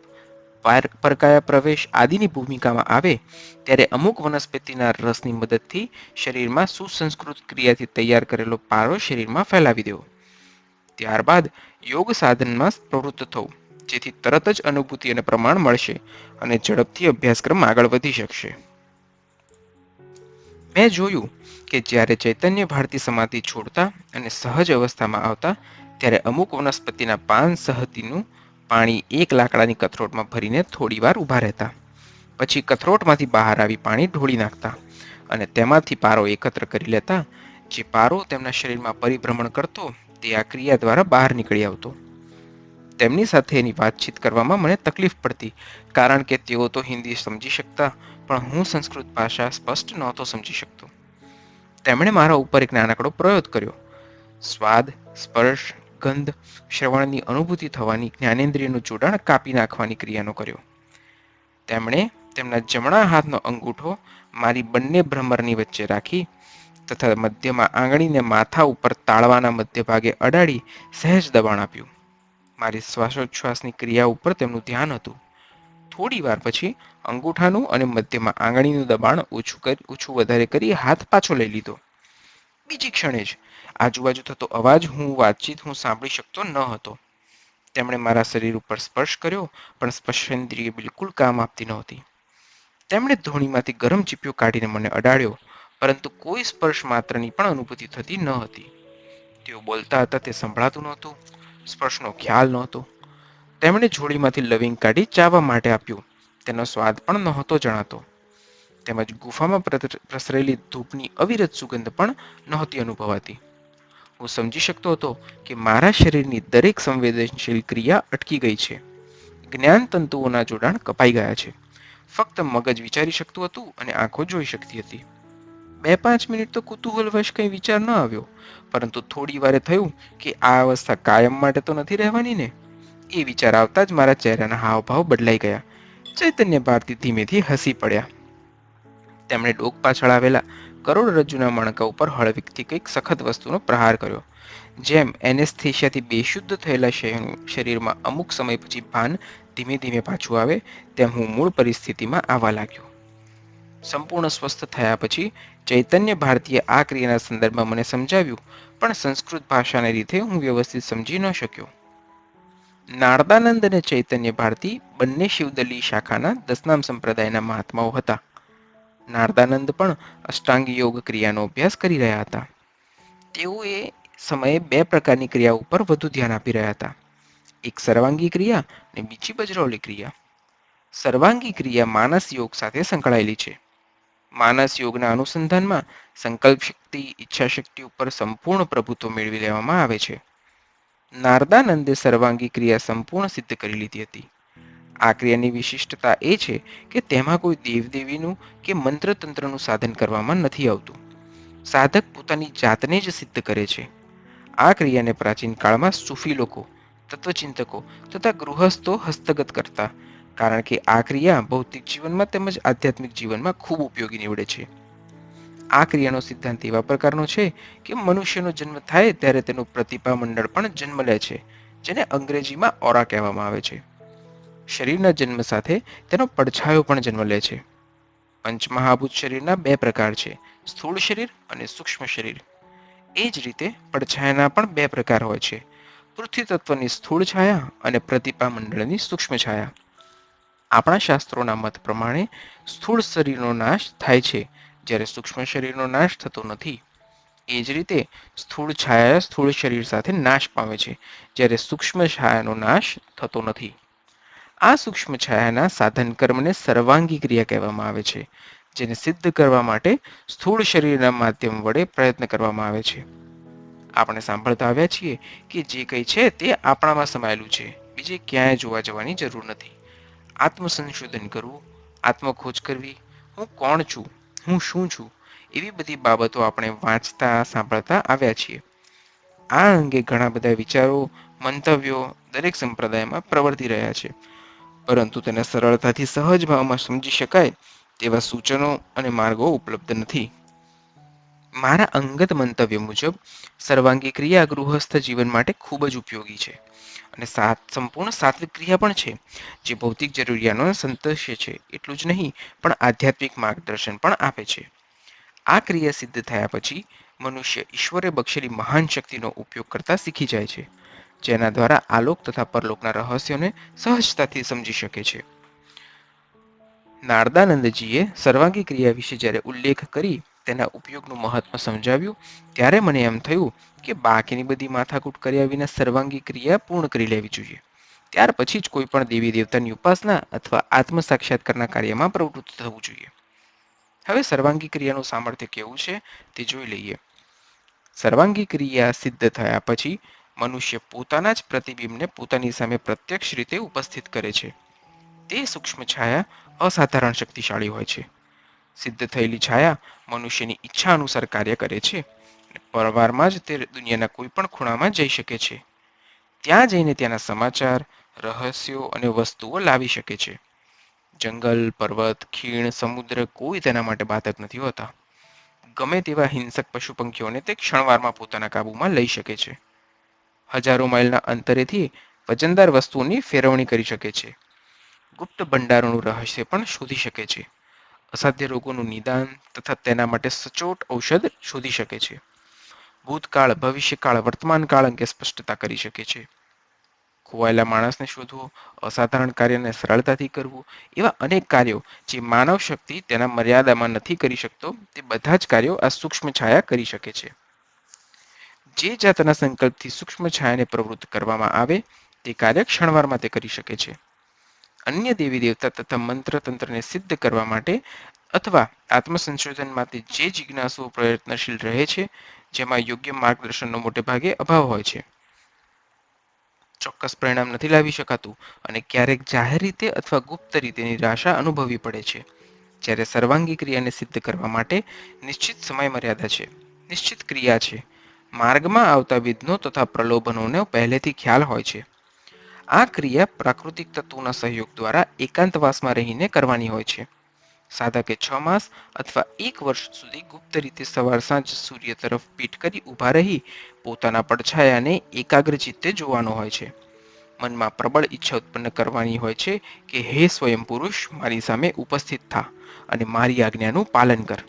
પરકાયા પ્રવેશ આદિની ભૂમિકામાં આવે ત્યારે અમુક વનસ્પતિના રસની મદદથી શરીરમાં સુસંસ્કૃત ક્રિયાથી તૈયાર કરેલો પારો શરીરમાં ફેલાવી દેવો. ત્યારબાદ યોગ સાધનમાં પ્રવૃત્ત થવું, જેથી તરત જ અનુભૂતિ અને પ્રમાણ મળશે અને ઝડપથી અભ્યાસક્રમ આગળ વધી શકશે. મેં જોયું કે જ્યારે ચૈતન્ય ભારતી સમાધિ છોડતા અને સહજ અવસ્થામાં આવતા ત્યારે અમુક વનસ્પતિના પાન સહતીનું પાણી એક લાકડાની કથરોટમાં ભરીને થોડીવાર ઊભા રહેતા. પછી કથરોટમાંથી બહાર આવી પાણી ઢોળી નાખતા અને તેમાંથી પારો એકત્ર કરી લેતા. જે પારો તેમના શરીરમાં પરિભ્રમણ કરતો તે આ ક્રિયા દ્વારા બહાર નીકળી આવતો. તેમની સાથે એની વાતચીત કરવામાં મને તકલીફ પડતી, કારણ કે તેઓ તો હિન્દી સમજી શકતા પણ હું સંસ્કૃત ભાષા સ્પષ્ટ નહોતો સમજી શકતો. તેમણે મારા ઉપર એક નાનકડો પ્રયોગ કર્યો. સ્વાદ, સ્પર્શ, ગંધ, શ્રવણની અનુભૂતિ થવાની જ્ઞાનેન્દ્રિયનું જોડાણ કાપી નાખવાની ક્રિયાનો કર્યો. તેમણે તેમના જમણા હાથનો અંગૂઠો મારી બંને ભ્રમરની વચ્ચે રાખી તથા મધ્યમાં આંગળીને માથા ઉપર તાળવાના મધ્ય ભાગે અડાડી સહેજ દબાણ આપ્યું. મારી શ્વાસોચ્છ્વાસની ક્રિયા ઉપર તેમનું ધ્યાન હતું. થોડી વાર પછી અંગૂઠાનું અને મધ્યમાં આંગળીનું દબાણ ઓછું વધારે કરી હાથ પાછો લઈ લીધો. બીજી ક્ષણે જ આજુબાજુ થતો અવાજ હું સાંભળી શકતો ન હતો. તેમણે મારા શરીર ઉપર સ્પર્શ કર્યો પણ સ્પર્શેન્દ્રિય બિલકુલ કામ આપતી નહોતી. તેમણે ધોણીમાંથી ગરમ ચીપિયો કાઢીને મને અડાડ્યો, પરંતુ કોઈ સ્પર્શ માત્રની પણ અનુભૂતિ થતી ન હતી. તેઓ બોલતા હતા તે સંભળાતું નહોતું. સ્પર્શનો ખ્યાલ નહોતો. તેમણે જોડીમાંથી લવિંગ કાઢી ચાવવા માટે આપ્યું. તેનો સ્વાદ પણ નહોતો જણાતો. તેમજ ગુફામાં પ્રસરેલી ધૂપની અવિરત સુગંધ પણ નહોતી અનુભવાતી. હું સમજી શકતો હતો કે મારા શરીરની દરેક સંવેદનશીલ ક્રિયા અટકી ગઈ છે. જ્ઞાન તંતુઓના જોડાણ કપાઈ ગયા છે. ફક્ત મગજ વિચારી શકતું હતું અને આંખો જોઈ શકતી હતી. 2-5 મિનિટ તો કુતૂહલવશ કંઈ વિચાર ન આવ્યો, પરંતુ થોડી વારે થયું કે આ અવસ્થા કાયમ માટે તો નથી રહેવાની ને. એ વિચાર આવતા જ મારા ચહેરાના હાવભાવ બદલાઈ ગયા. ચૈતન્ય ભારતી ધીમેથી હસી પડ્યા. તેમણે ડોક પાછળ આવેલા કરોડરજ્જુના મણકા ઉપર હળવેકથી કંઈક સખત વસ્તુનો પ્રહાર કર્યો. જેમ એનેસ્થેશિયાથી બેશુદ્ધ થયેલા શરીરમાં અમુક સમય પછી ભાન ધીમે ધીમે પાછું આવે તેમ હું મૂળ પરિસ્થિતિમાં આવવા લાગ્યો. સંપૂર્ણ સ્વસ્થ થયા પછી ચૈતન્ય ભારતીએ આ ક્રિયાના સંદર્ભમાં મને સમજાવ્યું, પણ સંસ્કૃત ભાષાને રીતે હું વ્યવસ્થિત સમજી ન શક્યો. નારદાનંદ અને ચૈતન્ય ભારતી બંને શિવદલી શાખાના દસનામ સંપ્રદાયના મહાત્માઓ હતા. નારદાનંદ પણ અષ્ટાંગ યોગ ક્રિયાનો અભ્યાસ કરી રહ્યા હતા. તેઓ એ સમયે 2 પ્રકારની ક્રિયા ઉપર વધુ ધ્યાન આપી રહ્યા હતા. એક સર્વાંગી ક્રિયા અને બીજી બજરૌલી ક્રિયા. સર્વાંગી ક્રિયા માનસ યોગ સાથે સંકળાયેલી છે. માનસ યોગના અનુસંધાનમાં સંકલ્પ શક્તિ, ઈચ્છા શક્તિ ઉપર સંપૂર્ણ પ્રભુત્વ મેળવી લેવામાં આવે છે. નારદાનંદે સર્વાંગી ક્રિયા સંપૂર્ણ સિદ્ધ કરી લીધી હતી. આ ક્રિયાની વિશિષ્ટતા એ છે કે તેમાં કોઈ દેવદેવીનું કે મંત્રતંત્રનું સાધન કરવામાં નથી આવતું. સાધક પોતાની જાતને જ સિદ્ધ કરે છે. આ ક્રિયાને પ્રાચીન કાળમાં સૂફી લોકો, તત્વચિંતકો તથા ગૃહસ્થો હસ્તગત કરતા, કારણ કે આ ક્રિયા ભૌતિક જીવનમાં તેમજ આધ્યાત્મિક જીવનમાં ખૂબ ઉપયોગી નીવડે છે. આ ક્રિયાનો સિદ્ધાંત એવા પ્રકારનો છે કે મનુષ્યનો જન્મ થાય ત્યારે તેનું પ્રતિભા મંડળ પણ જન્મ લે છે, જેને અંગ્રેજીમાં ઓરા કહેવામાં આવે છે. શરીરના જન્મ સાથે તેનો પડછાયો પણ જન્મ લે છે. પંચમહાભૂત શરીરના બે પ્રકાર છે, સ્થૂળ શરીર અને સૂક્ષ્મ શરીર. એ જ રીતે પડછાયાના પણ બે પ્રકાર હોય છે, પૃથ્વી તત્વની સ્થૂળ છાયા અને પ્રતિભા મંડળની સૂક્ષ્મ છાયા. આપણા શાસ્ત્રોના મત પ્રમાણે સ્થૂળ શરીરનો નાશ થાય છે, જ્યારે સૂક્ષ્મ શરીરનો નાશ થતો નથી. એ જ રીતે સ્થૂળ છાયા સ્થૂળ શરીર સાથે નાશ પામે છે, જ્યારે સૂક્ષ્મ છાયાનો નાશ થતો નથી. આ સૂક્ષ્મ છાયાના સાધન કર્મને સર્વાંગી ક્રિયા કહેવામાં આવે છે, જેને સિદ્ધ કરવા માટે સ્થૂળ શરીરના માધ્યમ વડે પ્રયત્ન કરવામાં આવે છે. આપણે સાંભળતા આવ્યા છીએ કે જે કંઈ છે તે આપણામાં સમાયેલું છે, બીજે ક્યાંય જોવા જવાની જરૂર નથી. આત્મસંશોધન કરવું, આત્મખોજ કરવી, હું કોણ છું, હું શું છું, એવી બધી બાબતો આપણે વાંચતા સાંભળતા આવ્યા છીએ. આ અંગે ઘણા બધા વિચારો, મંતવ્યો દરેક સંપ્રદાયમાં પ્રવર્તી રહ્યા છે, પરંતુ તેને સરળતાથી સહજ ભાવમાં સમજી શકાય તેવા સૂચનો અને માર્ગો ઉપલબ્ધ નથી. મારા અંગત મંતવ્ય મુજબ સર્વાંગી ક્રિયા ગૃહસ્થ જીવન માટે ખૂબ જ ઉપયોગી છે અને સંપૂર્ણ સાત્વિક ક્રિયા પણ છે, જે ભૌતિક જરૂરિયાતોને સંતોષે છે. એટલું જ નહીં, પણ આધ્યાત્મિક માર્ગદર્શન પણ આપે છે. આ ક્રિયા સિદ્ધ થયા પછી મનુષ્ય ઈશ્વરે બક્ષેલી મહાન શક્તિનો ઉપયોગ કરતા શીખી જાય છે, જેના દ્વારા આલોક તથા પરલોકના રહસ્યોને સહજતાથી સમજી શકે છે. નારદાનંદજીએ સર્વાંગી ક્રિયા વિશે જ્યારે ઉલ્લેખ કરી તેના ઉપયોગનું મહત્વ સમજાવ્યું, ત્યારે મને એમ થયું કે બાકીની બધી માથાકૂટ કર્યા વિના સર્વાંગી ક્રિયા પૂર્ણ કરી લેવી જોઈએ. ત્યાર પછી જ કોઈ પણ દેવી દેવતાની ઉપાસના અથવા આત્મ સાક્ષાત્કારના કાર્યમાં પ્રવૃત્ત થવું જોઈએ. હવે સર્વાંગી ક્રિયાનું સામર્થ્ય કેવું છે તે જોઈ લઈએ. સર્વાંગી ક્રિયા સિદ્ધ થયા પછી મનુષ્ય પોતાના જ પ્રતિબિંબને પોતાની સામે પ્રત્યક્ષ રીતે ઉપસ્થિત કરે છે. તે સૂક્ષ્મ છાયા અસાધારણ શક્તિશાળી હોય છે. સિદ્ધ થયેલી છાયા મનુષ્યની ઈચ્છા અનુસાર કાર્ય કરે છે. પરવારમાં જ તે દુનિયાના કોઈ પણ ખૂણામાં જઈ શકે છે. ત્યાં જઈને ત્યાંના સમાચાર, રહસ્યો અને વસ્તુઓ લાવી શકે છે. જંગલ, પર્વત, ખીણ, સમુદ્ર કોઈ તેના માટે બાધક નથી હોતા. ગમે તેવા હિંસક પશુ પંખીઓને તે ક્ષણવારમાં પોતાના કાબૂમાં લઈ શકે છે. હજારો માઇલના અંતરેથી વજનદાર વસ્તુઓની ફેરવણી કરી શકે છે. ગુપ્ત ભંડારોનું રહસ્ય પણ શોધી શકે છે. અસાધ્ય રોગોનું નિદાન તથા તેના માટે સચોટ ઔષધ શોધી શકે છે. ભૂતકાળ, ભવિષ્યકાળ, વર્તમાન કાળ અંગે સ્પષ્ટતા કરી શકે છે. ખોવાયેલા માણસને શોધવો, અસાધારણ કાર્યને સરળતાથી કરવું, એવા અનેક કાર્યો જે માનવ શક્તિ તેના મર્યાદામાં નથી કરી શકતો, તે બધા જ કાર્યો આ સૂક્ષ્મ છાયા કરી શકે છે. જે જાતના સંકલ્પથી સૂક્ષ્મ છાયાને પ્રવૃત્ત કરવામાં આવે તે કાર્ય ક્ષણવારમાં તે કરી શકે છે. અન્ય દેવી દેવતા તથા મંત્ર તંત્રને સિદ્ધ કરવા માટે અથવા આત્મસંશોધન માટે જે જિજ્ઞાસુઓ પ્રયત્નશીલ રહે છે, જેમાં યોગ્ય માર્ગદર્શનનો મોટે ભાગે અભાવ હોય છે, ચોક્કસ પરિણામ નથી લાવી શકાતું અને ક્યારેક જાહેર રીતે અથવા ગુપ્ત રીતે નિરાશા અનુભવવી પડે છે. જ્યારે સર્વાંગી ક્રિયાને સિદ્ધ કરવા માટે નિશ્ચિત સમય મર્યાદા છે, નિશ્ચિત ક્રિયા છે, માર્ગમાં આવતા વિઘ્નો તથા પ્રલોભનોનો પહેલેથી ખ્યાલ હોય છે. આ ક્રિયા પ્રાકૃતિક તત્વોના સહયોગ દ્વારા એકાંતવાસમાં રહીને કરવાની હોય છે. સાધકે 6 માસ અથવા 1 વર્ષ સુધી ગુપ્ત રીતે સવાર સાંજ સૂર્ય તરફ પીઠ કરી ઊભા રહી પોતાના પડછાયાને એકાગ્ર ચિત્તે જોવાનો હોય છે. મનમાં પ્રબળ ઈચ્છા ઉત્પન્ન કરવાની હોય છે કે હે સ્વયં પુરુષ, મારી સામે ઉપસ્થિત થા અને મારી આજ્ઞાનું પાલન કર.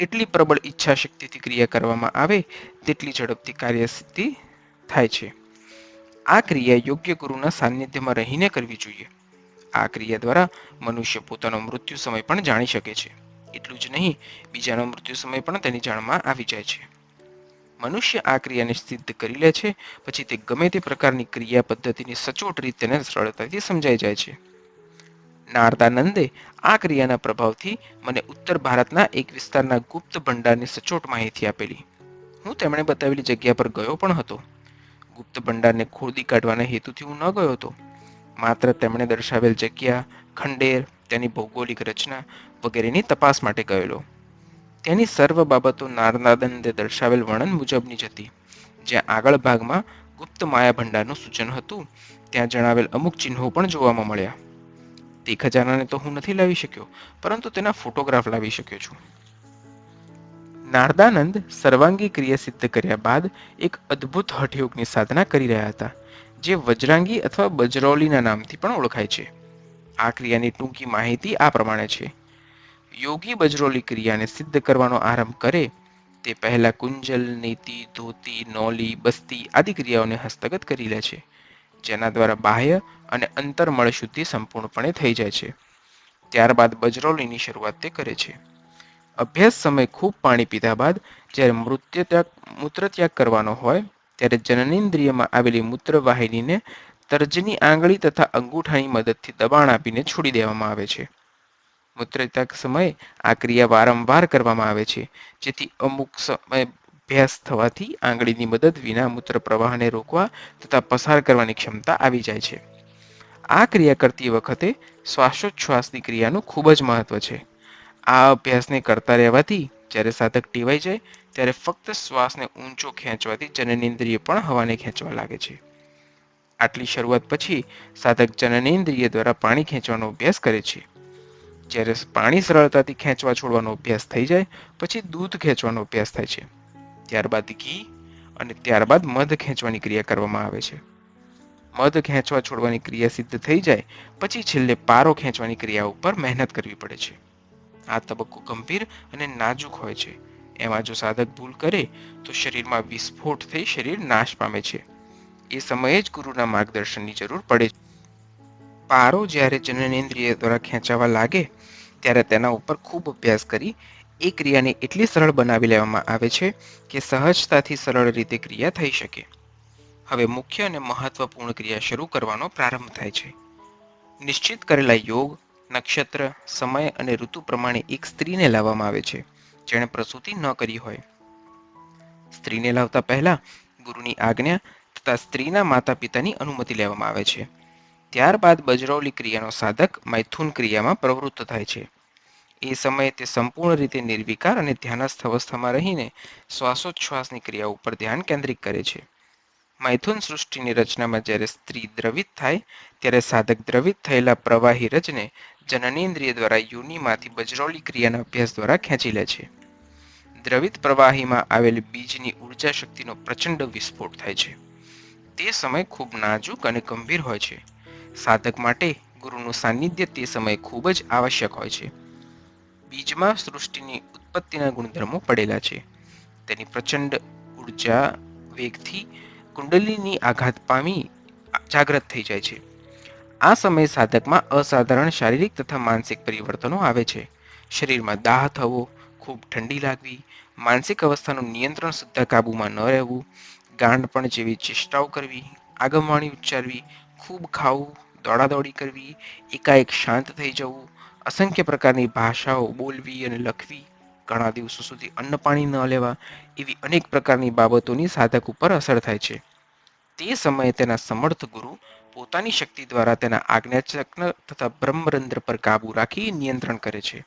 એટલી પ્રબળ ઈચ્છા શક્તિથી ક્રિયા કરવામાં આવે તેટલી ઝડપથી કાર્યસિદ્ધિ થાય છે. આ ક્રિયા યોગ્ય ગુરુના સાનિધ્યમાં રહીને કરવી જોઈએ. આ ક્રિયા દ્વારા મનુષ્ય પોતાનો મૃત્યુ સમય પણ જાણી શકે છે. એટલું જ નહીં, બીજાનો મૃત્યુ સમય પણ તેની જાણમાં આવી જાય છે. મનુષ્ય આ ક્રિયાને સિદ્ધ કરી લે છે, પછી તે ગમે તે પ્રકારની ક્રિયા પદ્ધતિની સચોટ રીતે તેને સરળતાથી સમજાઈ જાય છે. નારદાનંદે આ ક્રિયાના પ્રભાવથી મને ઉત્તર ભારતના એક વિસ્તારના ગુપ્ત ભંડારની સચોટ માહિતી આપેલી. હું તેમણે બતાવેલી જગ્યા પર ગયો પણ હતો. ગુપ્ત ભંડારને ખોદી કાઢવાના હેતુથી હું ન ગયો હતો. માત્ર તેમણે દર્શાવેલ જગ્યા, ખંડેર, તેની ભૌગોલિક રચના વગેરેની તપાસ માટે ગયેલો. તેની સર્વ બાબતો નારદાનંદે દર્શાવેલ વર્ણન મુજબની જ હતી. જ્યાં આગળ ભાગમાં ગુપ્ત માયા ભંડારનું સૂચન હતું, ત્યાં જણાવેલ અમુક ચિહ્નો પણ જોવામાં મળ્યા. તે ખજાનાને તો હું નથી લાવી શક્યો, પરંતુ તેના ફોટોગ્રાફ લાવી શક્યો છું. નારદાનંદ સર્વાંગી ક્રિયા સિદ્ધ કર્યા બાદ એક અદ્ભુત હઠયોગની સાધના કરી રહ્યા હતા, જે વજ્રાંગી અથવા બજરૌલીના નામથી પણ ઓળખાય છે. આ ક્રિયાની ટૂંકી માહિતી આ પ્રમાણે છે. યોગી બજરૌલી ક્રિયાને સિદ્ધ કરવાનો આરંભ કરે તે પહેલા કુંજલ, નીતિ, ધોતી, નૌલી, બસ્તી આદિ ક્રિયાઓને હસ્તગત કરી લે છે, જેના દ્વારા બાહ્ય અને અંતર્મળ શુદ્ધિ સંપૂર્ણપણે થઈ જાય છે. ત્યારબાદ બજરૌલીની શરૂઆત તે કરે છે. અભ્યાસ સમયે ખૂબ પાણી પીધા બાદ જ્યારે મૂત્રત્યાગ કરવાનો હોય ત્યારે જનનેન્દ્રિયમાં આવેલી મૂત્રવાહિનીને તર્જની આંગળી તથા અંગૂઠાની મદદથી દબાણ આપીને છોડી દેવામાં આવે છે. મૂત્રત્યાગ સમયે આ ક્રિયા વારંવાર કરવામાં આવે છે, જેથી અમુક સમય અભ્યાસ થવાથી આંગળીની મદદ વિના મૂત્ર પ્રવાહને રોકવા તથા પસાર કરવાની ક્ષમતા આવી જાય છે. આ ક્રિયા કરતી વખતે શ્વાસોચ્છ્વાસની ક્રિયાનું ખૂબ જ મહત્વ છે. આ અભ્યાસને કરતા રહેવાથી જ્યારે સાધક ટેવાઈ જાય ત્યારે ફક્ત શ્વાસને ઊંચો ખેંચવાથી જનનેન્દ્રિય પણ હવાને ખેંચવા લાગે છે. આટલી શરૂઆત પછી સાધક જનનેન્દ્રિય દ્વારા પાણી ખેંચવાનો અભ્યાસ કરે છે. જ્યારે પાણી સરળતાથી ખેંચવા છોડવાનો અભ્યાસ થઈ જાય પછી દૂધ ખેંચવાનો અભ્યાસ થાય છે. ત્યારબાદ ઘી અને ત્યારબાદ મધ ખેંચવાની ક્રિયા કરવામાં આવે છે. મધ ખેંચવા છોડવાની ક્રિયા સિદ્ધ થઈ જાય પછી છેલ્લે પારો ખેંચવાની ક્રિયા ઉપર મહેનત કરવી પડે છે. આ તબક્કો ગંભીર અને નાજુક હોય છે. એમાં જો સાધક ભૂલ કરે તો શરીરમાં વિસ્ફોટ થઈ શરીર નાશ પામે છે. એ સમયે જ ગુરુના માર્ગદર્શનની જરૂર પડે છે. પારો જ્યારે જનનેન્દ્રિય દ્વારા ખેંચાવા લાગે ત્યારે તેના ઉપર ખૂબ અભ્યાસ કરી એ ક્રિયાને એટલી સરળ બનાવી લેવામાં આવે છે કે સહજતાથી સરળ રીતે ક્રિયા થઈ શકે. હવે મુખ્ય અને મહત્વપૂર્ણ ક્રિયા શરૂ કરવાનો પ્રારંભ થાય છે. નિશ્ચિત કરેલા યોગ, નક્ષત્ર, સમય અને ઋતુ પ્રમાણે એક સ્ત્રીને લાવવામાં આવે છે, જેણે પ્રસૂતિ ન કરી હોય. સ્ત્રીને લાવતા પહેલા ગુરુની આજ્ઞા તથા સ્ત્રીના માતા પિતાની અનુમતિ લેવામાં આવે છે. ત્યારબાદ બજરૌલી ક્રિયાનો સાધક મૈથુન ક્રિયામાં પ્રવૃત્ત થાય છે. એ સમયે તે સંપૂર્ણ રીતે નિર્વિકાર અને ધ્યાનસ્થ અવસ્થામાં રહીને શ્વાસોચ્છ્વાસની ક્રિયા ઉપર ધ્યાન કેન્દ્રિત કરે છે. મૈથુન સૃષ્ટિની રચનામાં જ્યારે સ્ત્રી દ્રવિત થાય ત્યારે સાધક દ્રવિત થયેલા પ્રવાહી રજને જનનેન્દ્રિય દ્વારા યોનિમાંથી બજરૌલી ક્રિયાના અભ્યાસ દ્વારા ખેંચી લે છે. દ્રવિત પ્રવાહીમાં આવેલ બીજની ઉર્જા શક્તિનો પ્રચંડ વિસ્ફોટ થાય છે. તે સમય ખૂબ નાજુક અને ગંભીર હોય છે. સાધક માટે ગુરુનું સાનિધ્ય તે સમયે ખૂબ જ આવશ્યક હોય છે. બીજમાં સૃષ્ટિની ઉત્પત્તિના ગુણધર્મો પડેલા છે. તેની પ્રચંડ ઉર્જા વેગથી કુંડલીની આઘાત પામી જાગ્રત થઈ જાય છે. આ સમયે સાધકમાં અસાધારણ શારીરિક તથા માનસિક પરિવર્તનો આવે છે. શરીરમાં દાહ થવો, ખૂબ ઠંડી લાગવી, માનસિક અવસ્થાનું નિયંત્રણ સુદ્ધા કાબૂમાં ન રહેવું, ગાંડપણ જેવી ચેષ્ટાઓ કરવી, આગમવાણી ઉચ્ચારવી, ખૂબ ખાવું, દોડાદોડી કરવી, એકાએક શાંત થઈ જવું, અસંખ્ય પ્રકારની ભાષાઓ બોલવી અને લખવી, ઘણા દિવસો સુધી અન્ન પાણી ન લેવા, એવી અનેક પ્રકારની બાબતોની સાધક ઉપર અસર થાય છે. તે સમયે તેના સમર્થ ગુરુ પોતાની શક્તિ દ્વારા તેના આજ્ઞાચક્ર તથા બ્રહ્મરંધ્ર પર કાબૂ રાખી નિયંત્રણ કરે છે.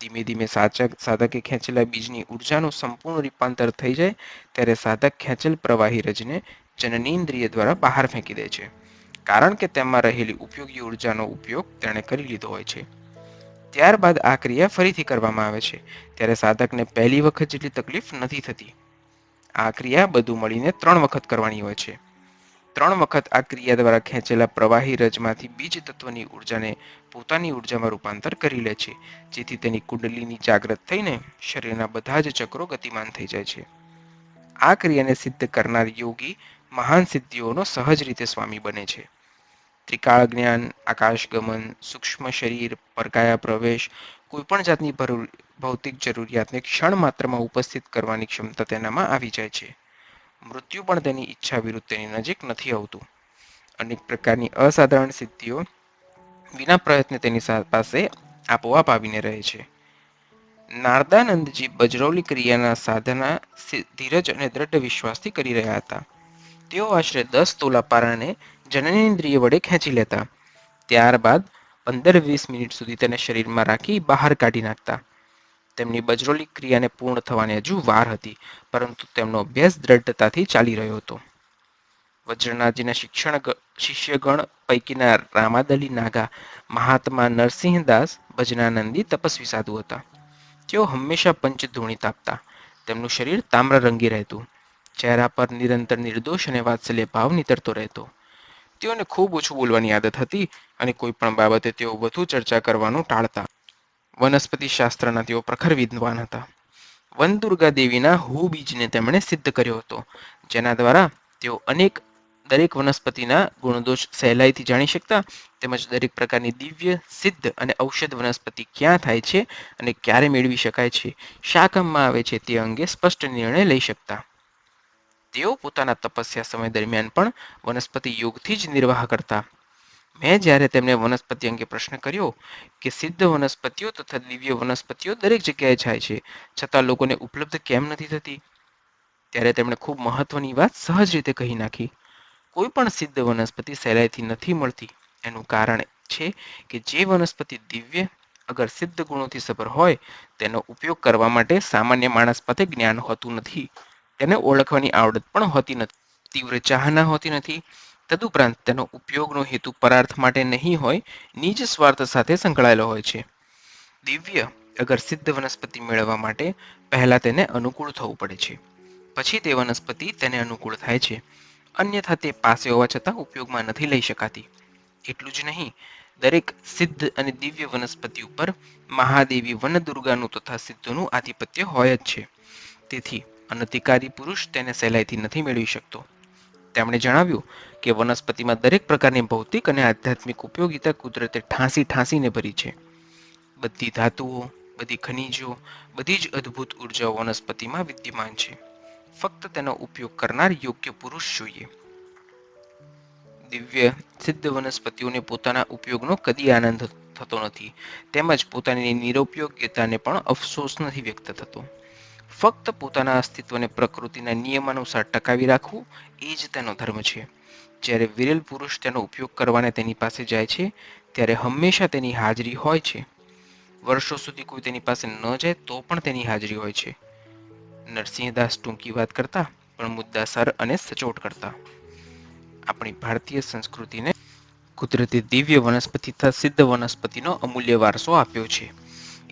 ધીમે ધીમે સાધકે ખેંચેલા બીજની ઉર્જાનું સંપૂર્ણ રૂપાંતર થઈ જાય ત્યારે સાધક ખેંચેલ પ્રવાહી રજને જનનેન્દ્રિય દ્વારા બહાર ફેંકી દે છે, કારણ કે તેમાં રહેલી ઉપયોગી ઉર્જાનો ઉપયોગ તેણે કરી લીધો હોય છે. ત્યારબાદ આ ક્રિયા ફરીથી કરવામાં આવે છે, ત્યારે સાધકને પહેલી વખત જેટલી તકલીફ નથી થતી. આ ક્રિયા બધું મળીને 3 વખત કરવાની હોય છે. 3 વખત આ ક્રિયા દ્વારા ખેંચેલા પ્રવાહી રજમાંથી બીજ તત્વની ઉર્જાને પોતાની ઉર્જામાં રૂપાંતર કરી લે છે, જેથી તેની કુંડલીની જાગ્રત થઈને શરીરના બધા જ ચક્રો ગતિમાન થઈ જાય છે. આ ક્રિયાને સિદ્ધ કરનાર યોગી મહાન સિદ્ધિઓનો સહજ રીતે સ્વામી બને છે. ત્રિકાળ જ્ઞાન, આકાશગમન, સૂક્ષ્મ શરીર, પરકાયા પ્રવેશ, કોઈપણ જાતની ભૌતિક જરૂરિયાતને ક્ષણ માત્રમાં ઉપસ્થિત કરવાની ક્ષમતા તેનામાં આવી જાય છે. મૃત્યુ પણ તેની ઈચ્છા વિરુદ્ધ તેની નજીક નથી આવતું. અનેક પ્રકારની અસાધારણ સિદ્ધિઓ વિના પ્રયત્ને તેની પાસે આપોઆપ આવીને રહે છે. નારદાનંદજી બજરૌલી ક્રિયાના સાધના ધીરજ અને દ્રઢ વિશ્વાસથી કરી રહ્યા હતા. તેઓ આશરે 10 તોલા પારાને જનનેન્દ્રિય વડે ખેંચી લેતા. ત્યારબાદ 15-20 મિનિટ સુધી તેને શરીરમાં રાખી બહાર કાઢી નાખતા. તેમની બજરોલી ક્રિયાને પૂર્ણ થવાની હજુ વાર હતી, પરંતુ તેમનો અભ્યાસ દ્રઢતાથી ચાલી રહ્યો હતો. વજ્રનાથજીના શિષ્યગણ પૈકીના રામાદલી નાગા મહાત્મા નરસિંહદાસ ભજનાનંદી તપસ્વી સાધુ હતા. તેઓ હંમેશા પંચધૂણી તાપતા. તેમનું શરીર તામ્રરંગી રહેતું. ચહેરા પર નિરંતર નિર્દોષ અને વાત્સલ્ય ભાવ નીતરતો રહેતો. તેઓને ખૂબ ઓછું બોલવાની આદત હતી અને કોઈ પણ બાબતે તેઓ વધુ ચર્ચા કરવાનું ટાળતા. વનસ્પતિ શાસ્ત્રના તેઓ પ્રખર વિદ્વાન હતા. વનદુર્ગા દેવીના હુ બીજને તેમણે સિદ્ધ કર્યો હતો, જેના દ્વારા તેઓ દરેક વનસ્પતિના ગુણદોષ સહેલાઈથી જાણી શકતા, તેમજ દરેક પ્રકારની દિવ્ય, સિદ્ધ અને ઔષધ વનસ્પતિ ક્યાં થાય છે અને ક્યારે મેળવી શકાય છે, શા કામમાં આવે છે તે અંગે સ્પષ્ટ નિર્ણય લઈ શકતા. તેઓ પોતાના તપસ્યા સમય દરમિયાન પણ વનસ્પતિ યોગથી જ નિર્વાહ કરતા. મેં જ્યારે તેમને વનસ્પતિ અંગે પ્રશ્ન કર્યો કે સિદ્ધ વનસ્પતિઓ તથા દિવ્ય વનસ્પતિઓ દરેક જગ્યાએ થાય છે, છતાં લોકોને ઉપલબ્ધ કેમ નથી થતી, ત્યારે તેમણે ખૂબ મહત્વની વાત સહજ રીતે કહી નાખી. કોઈ પણ સિદ્ધ વનસ્પતિ સહેલાઈથી નથી મળતી. એનું કારણ છે કે જે વનસ્પતિ દિવ્ય, અગર સિદ્ધ ગુણોથી સભર હોય, તેનો ઉપયોગ કરવા માટે સામાન્ય માણસ પાસે જ્ઞાન હોતું નથી. તેને ઓળખવાની આવડત પણ હોતી નથી. તીવ્ર ચાહના હોતી નથી. તદુપરાંત તેનો ઉપયોગનો હેતુ પરાર્થ માટે નહીં હોય, નિજ સ્વાર્થ સાથે સંકળાયેલો હોય છે. દિવ્ય અગર સિદ્ધ વનસ્પતિ મેળવવા માટે પહેલા તેને અનુકૂળ થવું પડે છે. પછી તે વનસ્પતિ તેને અનુકૂળ થાય છે. અન્યથા તે પાસે હોવા છતાં ઉપયોગમાં નથી લઈ શકાતી. એટલું જ નહીં, દરેક સિદ્ધ અને દિવ્ય વનસ્પતિ ઉપર મહાદેવી વનદુર્ગાનું તથા સિદ્ધોનું આધિપત્ય હોય જ છે. તેથી અનધિકારી પુરુષ તેને સહેલાઈથી નથી મેળવી શકતો. તેમણે જણાવ્યું કે વનસ્પતિમાં દરેક પ્રકારની ભૌતિક અને આધ્યાત્મિક ઉપયોગિતા કુદરતે ઠાંસીને ભરી છે. બધી ધાતુઓ, બધી ખનિજો, બધી જ અદ્ભુત ઉર્જાઓ વનસ્પતિમાં વિદ્યમાન છે. ફક્ત તેનો ઉપયોગ કરનાર યોગ્ય પુરુષ જોઈએ. દિવ્ય સિદ્ધ વનસ્પતિઓને પોતાના ઉપયોગનો કદી આનંદ થતો નથી, તેમજ પોતાની નિરુપયોગીતાને પણ અફસોસ નથી વ્યક્ત થતો. ફક્ત પોતાના અસ્તિત્વને પ્રકૃતિના નિયમાનુસાર ટકાવી રાખવું એ જ તેનો ધર્મ છે. જ્યારે વિરેલ પુરુષ તેનો ઉપયોગ કરવાને તેની પાસે જાય છે, ત્યારે હંમેશા તેની હાજરી હોય છે. વર્ષો સુધી કોઈ તેની પાસે ન જાય તો પણ તેની હાજરી હોય છે. નરસિંહદાસ ટૂંકી વાત કરતા, પણ મુદ્દાસર અને સચોટ કરતા. આપણી ભારતીય સંસ્કૃતિને કુદરતી દિવ્ય વનસ્પતિ તથા સિદ્ધ વનસ્પતિનો અમૂલ્ય વારસો આપ્યો છે.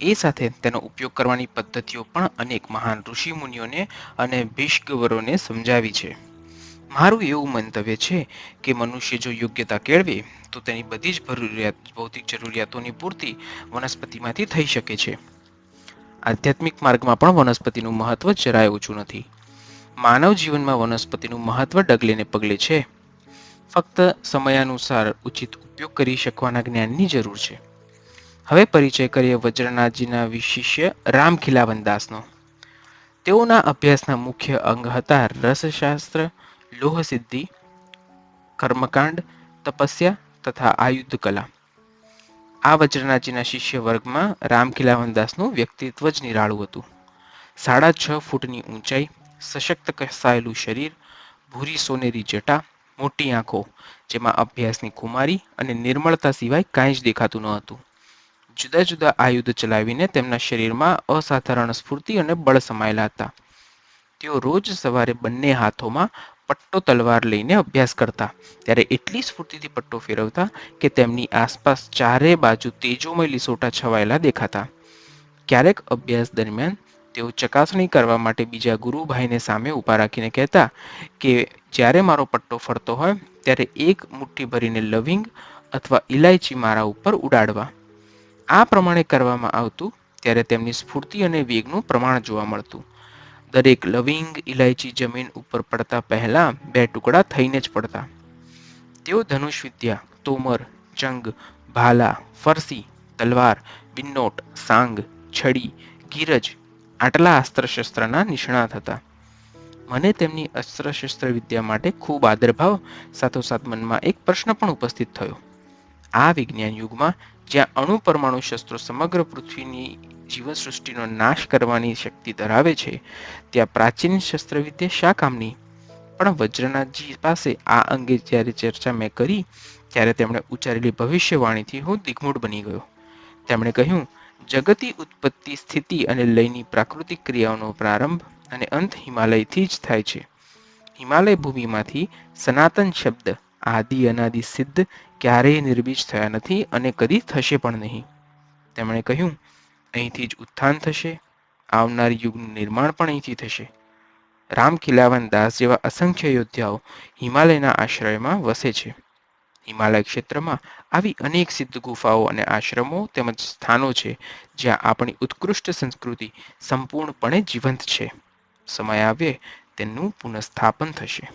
એ સાથે તેનો ઉપયોગ કરવાની પદ્ધતિઓ પણ અનેક મહાન ઋષિમુનિઓને અને ભીષ્મવરોને સમજાવી છે. મારું એવું મંતવ્ય છે કે મનુષ્ય જો યોગ્યતા કેળવે તો તેની બધી જ ભૌતિક જરૂરિયાતોની પૂર્તિ વનસ્પતિમાંથી થઈ શકે છે. આધ્યાત્મિક માર્ગમાં પણ વનસ્પતિનું મહત્વ જરાય ઓછું નથી. માનવ જીવનમાં વનસ્પતિનું મહત્વ ડગલે ને પગલે છે. ફક્ત સમયાનુસાર ઉચિત ઉપયોગ કરી શકવાના જ્ઞાનની જરૂર છે. હવે પરિચય કરીએ વજ્રનાથજીના શિષ્ય રામખિલાવન દાસનો. તેઓના અભ્યાસના મુખ્ય અંગ હતા રસશાસ્ત્ર, લોહસિદ્ધિ, કર્મકાંડ, તપસ્યા તથા આયુધ કલા. આ વજ્રનાથજીના શિષ્ય વર્ગમાં રામખિલાવન દાસનું વ્યક્તિત્વ જ નિરાળું હતું. 6.5 ફૂટની ઊંચાઈ, સશક્ત કસાયેલું શરીર, ભૂરી સોનેરી જટા, મોટી આંખો, જેમાં અભ્યાસની કુમારી અને નિર્મળતા સિવાય કાંઈ જ દેખાતું ન હતું. જુદા જુદા આયુધ ચલાવીને તેમના શરીરમાં અસાધારણ સ્ફૂર્તિ અને બળ સમાયેલા હતા. તેઓ રોજ સવારે બંને હાથોમાં પટ્ટો તલવાર લઈને અભ્યાસ કરતા, ત્યારે એટલી સ્ફૂર્તિથી પટ્ટો ફેરવતા કે તેમની આસપાસ ચારે બાજુ તેજોમય લીસોટા છવાયેલા દેખાતા. ક્યારેક અભ્યાસ દરમિયાન તેઓ ચકાસણી કરવા માટે બીજા ગુરુભાઈને સામે ઊભા રાખીને કહેતા કે જ્યારે મારો પટ્ટો ફરતો હોય ત્યારે એક મુઠ્ઠી ભરીને લવિંગ અથવા ઇલાયચી મારા ઉપર ઉડાડવા. આ પ્રમાણે કરવામાં આવતું ત્યારે તેમની સ્ફૂર્તિ અને વેગનું પ્રમાણ જોવા મળતું. દરેક લવિંગ ઇલાયચી જમીન ઉપર પડતા પહેલા 2 ટુકડા થઈને જ પડતા. તેઓ ધનુષ વિદ્યા, તોમર, જંગ, ભાલા, ફરસી, તલવાર, બિન્નોટ, સાંગ, છડી, ગીરજ આટલા અસ્ત્રશસ્ત્રના નિષ્ણાત હતા. મને તેમની અસ્ત્રશસ્ત્ર વિદ્યા માટે ખૂબ આદરભાવ, સાથોસાથ મનમાં એક પ્રશ્ન પણ ઉપસ્થિત થયો. આ વિજ્ઞાન યુગમાં જ્યાં અણુ પરમાણુ શસ્ત્રો સમગ્ર પૃથ્વીની જીવસૃષ્ટિનો નાશ કરવાની શક્તિ ધરાવે છે, ત્યાં પ્રાચીન શસ્ત્રવિદ્યા શા કામની? પણ વજ્રનાથજી પાસે આ અંગે જ્યારે ચર્ચા મેં કરી, ત્યારે તેમણે ઉચ્ચારેલી ભવિષ્યવાણીથી હું દિગ્મૂઢ બની ગયો. તેમણે કહ્યું જગતી ઉત્પત્તિ, સ્થિતિ અને લયની પ્રાકૃતિક ક્રિયાઓનો પ્રારંભ અને અંત હિમાલયથી જ થાય છે. હિમાલય ભૂમિમાંથી સનાતન શબ્દ આદિ અનાદિ સિદ્ધ ક્યારેય નિર્મિત થયા નથી અને કદી થશે પણ નહીં. તેમણે કહ્યું, અહીંથી જ ઉત્થાન થશે, આવનાર યુગનું નિર્માણ પણ અહીંથી થશે. રામખીલાવન દાસ જેવા અસંખ્ય યોદ્ધાઓ હિમાલયના આશ્રયમાં વસે છે. હિમાલય ક્ષેત્રમાં આવી અનેક સિદ્ધ ગુફાઓ અને આશ્રમો તેમજ સ્થાનો છે જ્યાં આપણી ઉત્કૃષ્ટ સંસ્કૃતિ સંપૂર્ણપણે જીવંત છે. સમય આવે તેનું પુનઃસ્થાપન થશે.